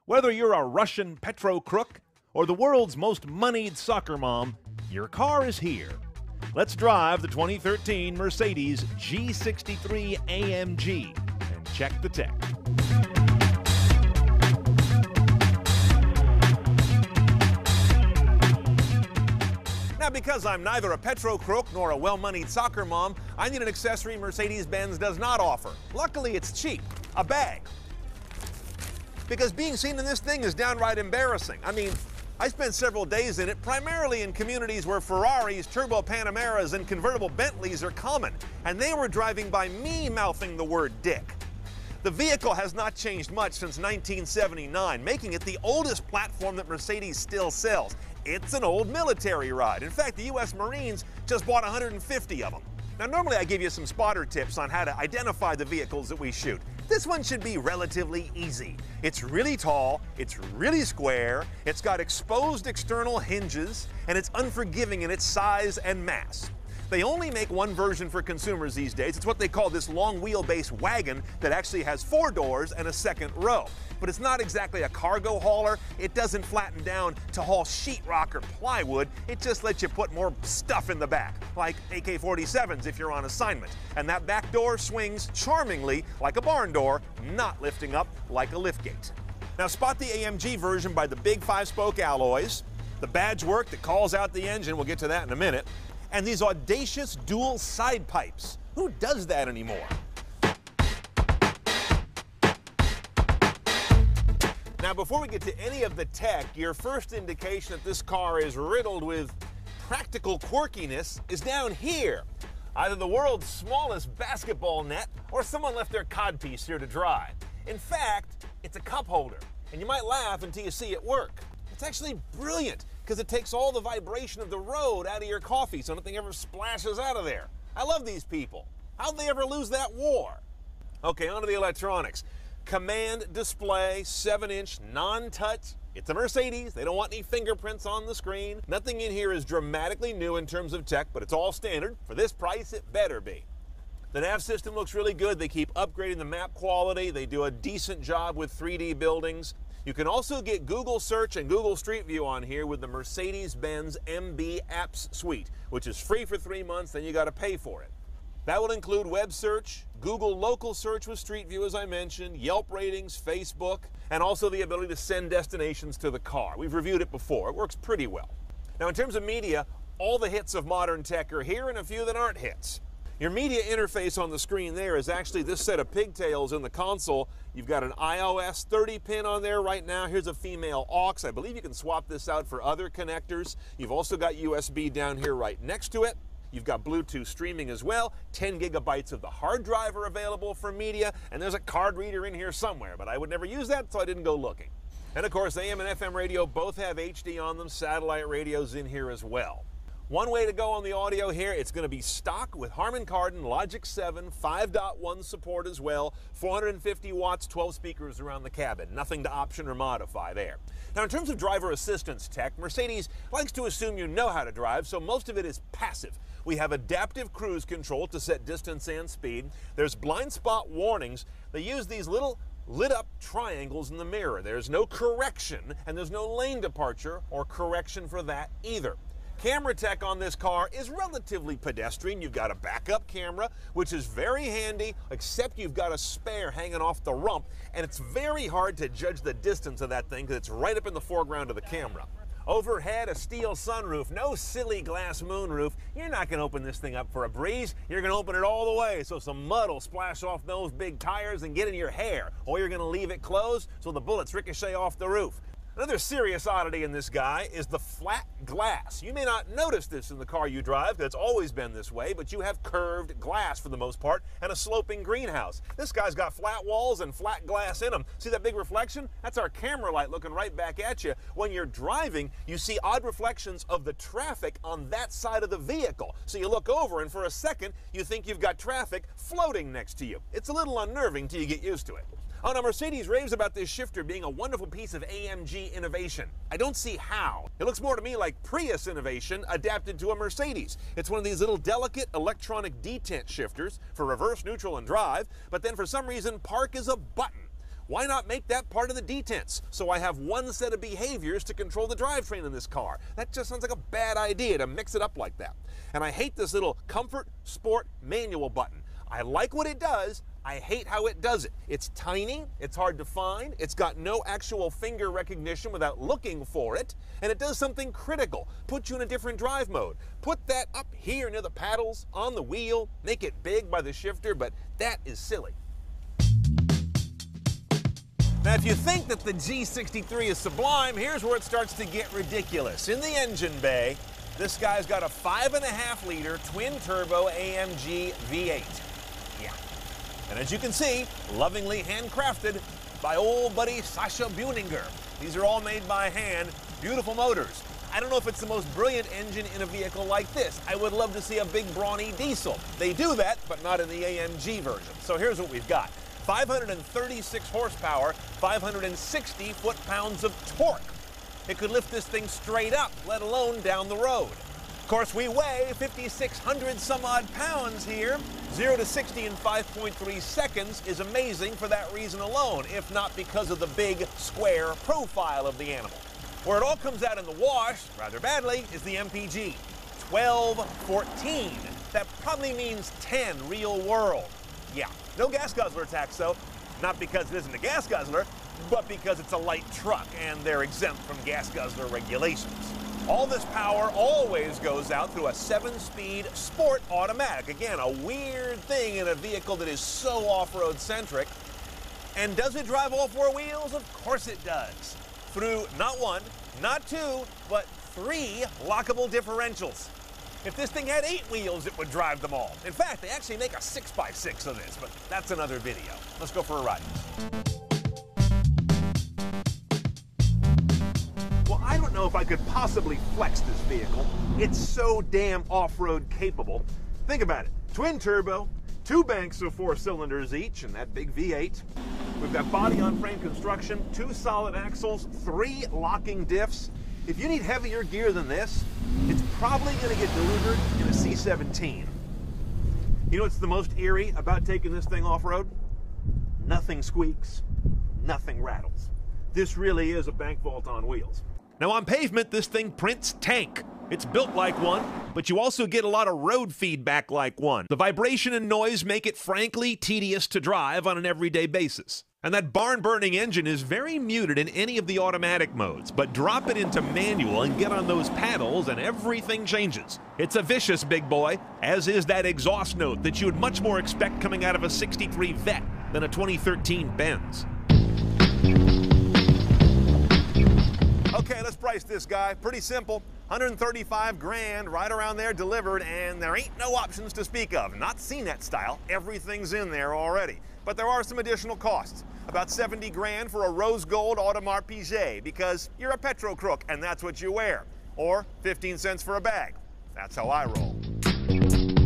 Whether you're a Russian petro crook or the world's most moneyed soccer mom, your car is here. Let's drive the 2013 Mercedes G63 AMG and check the tech. Now, because I'm neither a petro crook nor a well-moneyed soccer mom, I need an accessory Mercedes-Benz does not offer. Luckily, it's cheap. A bag. Because being seen in this thing is downright embarrassing. I mean, I spent several days in it, primarily in communities where Ferraris, turbo Panameras, and convertible Bentleys are common, and they were driving by me mouthing the word dick. The vehicle has not changed much since 1979, making it the oldest platform that Mercedes still sells. It's an old military ride. In fact, the U.S. Marines just bought 150 of them. Now, normally I give you some spotter tips on how to identify the vehicles that we shoot. This one should be relatively easy. It's really tall, it's really square, it's got exposed external hinges, and it's unforgiving in its size and mass. They only make one version for consumers these days. It's what they call this long wheelbase wagon that actually has 4 doors and a second row. But it's not exactly a cargo hauler. It doesn't flatten down to haul sheetrock or plywood. It just lets you put more stuff in the back, like AK-47s if you're on assignment. And that back door swings charmingly like a barn door, not lifting up like a liftgate. Now, spot the AMG version by the big 5-spoke alloys, the badge work that calls out the engine, we'll get to that in a minute, and these audacious dual side pipes. Who does that anymore? Now, before we get to any of the tech, your first indication that this car is riddled with practical quirkiness is down here. Either the world's smallest basketball net or someone left their codpiece here to dry. In fact, it's a cup holder, and you might laugh until you see it work. It's actually brilliant because it takes all the vibration of the road out of your coffee so nothing ever splashes out of there. I love these people. How'd they ever lose that war? Okay, on to the electronics. Command display, 7-inch, non-touch. It's a Mercedes. They don't want any fingerprints on the screen. Nothing in here is dramatically new in terms of tech, but it's all standard. For this price, it better be. The nav system looks really good. They keep upgrading the map quality. They do a decent job with 3D buildings. You can also get Google Search and Google Street View on here with the Mercedes-Benz MB Apps Suite, which is free for 3 months, then you got to pay for it. That will include web search, Google local search with Street View, as I mentioned, Yelp ratings, Facebook, and also the ability to send destinations to the car. We've reviewed it before. It works pretty well. Now, in terms of media, all the hits of modern tech are here and a few that aren't hits. Your media interface on the screen there is actually this set of pigtails in the console. You've got an iOS 30 pin on there right now. Here's a female aux. I believe you can swap this out for other connectors. You've also got USB down here right next to it. You've got Bluetooth streaming as well. 10 gigabytes of the hard drive are available for media, and there's a card reader in here somewhere, but I would never use that, so I didn't go looking. And of course, AM and FM radio both have HD on them. Satellite radio's in here as well. One way to go on the audio here, it's going to be stock with Harman Kardon Logic 7, 5.1 support as well, 450 watts, 12 speakers around the cabin. Nothing to option or modify there. Now, in terms of driver assistance tech, Mercedes likes to assume you know how to drive, so most of it is passive. We have adaptive cruise control to set distance and speed. There's blind spot warnings. They use these little lit up triangles in the mirror. There's no correction, and there's no lane departure or correction for that either. Camera tech on this car is relatively pedestrian. You've got a backup camera, which is very handy, except you've got a spare hanging off the rump, and it's very hard to judge the distance of that thing because it's right up in the foreground of the camera. Overhead, a steel sunroof, no silly glass moonroof. You're not going to open this thing up for a breeze. You're going to open it all the way so some mud will splash off those big tires and get in your hair, or you're going to leave it closed so the bullets ricochet off the roof. Another serious oddity in this guy is the flat glass. You may not notice this in the car you drive, because it's always been this way, but you have curved glass for the most part and a sloping greenhouse. This guy's got flat walls and flat glass in them. See that big reflection? That's our camera light looking right back at you. When you're driving, you see odd reflections of the traffic on that side of the vehicle. So you look over and for a second, you think you've got traffic floating next to you. It's a little unnerving till you get used to it. Oh, now Mercedes raves about this shifter being a wonderful piece of AMG innovation. I don't see how. It looks more to me like Prius innovation adapted to a Mercedes. It's one of these little delicate electronic detent shifters for reverse, neutral, and drive, but then for some reason park is a button. Why not make that part of the detents? So I have one set of behaviors to control the drivetrain in this car. That just sounds like a bad idea to mix it up like that. And I hate this little comfort, sport, manual button. I like what it does. I hate how it does it. It's tiny, it's hard to find, it's got no actual finger recognition without looking for it, and it does something critical. Put you in a different drive mode. Put that up here near the paddles, on the wheel, make it big by the shifter, but that is silly. Now, if you think that the G63 is sublime, here's where it starts to get ridiculous. In the engine bay, this guy's got a 5.5-liter twin-turbo AMG V8. Yeah. And as you can see, lovingly handcrafted by old buddy Sascha Buninger. These are all made by hand, beautiful motors. I don't know if it's the most brilliant engine in a vehicle like this. I would love to see a big brawny diesel. They do that, but not in the AMG version. So here's what we've got. 536 horsepower, 560 foot-pounds of torque. It could lift this thing straight up, let alone down the road. Of course, we weigh 5,600 some odd pounds here. 0 to 60 in 5.3 seconds is amazing for that reason alone, if not because of the big, square profile of the animal. Where it all comes out in the wash, rather badly, is the MPG. 1214. That probably means 10 real world. Yeah, no gas guzzler tax though. Not because it isn't a gas guzzler, but because it's a light truck and they're exempt from gas guzzler regulations. All this power always goes out through a 7-speed sport automatic. Again, a weird thing in a vehicle that is so off-road centric. And does it drive all 4 wheels? Of course it does. Through not 1, not 2, but 3 lockable differentials. If this thing had 8 wheels, it would drive them all. In fact, they actually make a 6x6 of this, but that's another video. Let's go for a ride. Well, I don't know if I could possibly flex this vehicle. It's so damn off-road capable. Think about it. Twin turbo, 2 banks of 4 cylinders each, and that big V8. We've got body-on-frame construction, 2 solid axles, 3 locking diffs. If you need heavier gear than this, it's probably going to get delivered in a C17. You know what's the most eerie about taking this thing off-road? Nothing squeaks, nothing rattles. This really is a bank vault on wheels. Now on pavement, this thing prints tank. It's built like one, but you also get a lot of road feedback like one. The vibration and noise make it frankly tedious to drive on an everyday basis. And that barn-burning engine is very muted in any of the automatic modes, but drop it into manual and get on those paddles and everything changes. It's a vicious big boy, as is that exhaust note that you would much more expect coming out of a 63 Vet than a 2013 Benz. Okay, let's price this guy. Pretty simple. 135 grand, right around there delivered, and there ain't no options to speak of. Not seen that style. Everything's in there already. But there are some additional costs. About 70 grand for a rose gold Audemars Piguet because you're a petro crook and that's what you wear. Or 15 cents for a bag. That's how I roll.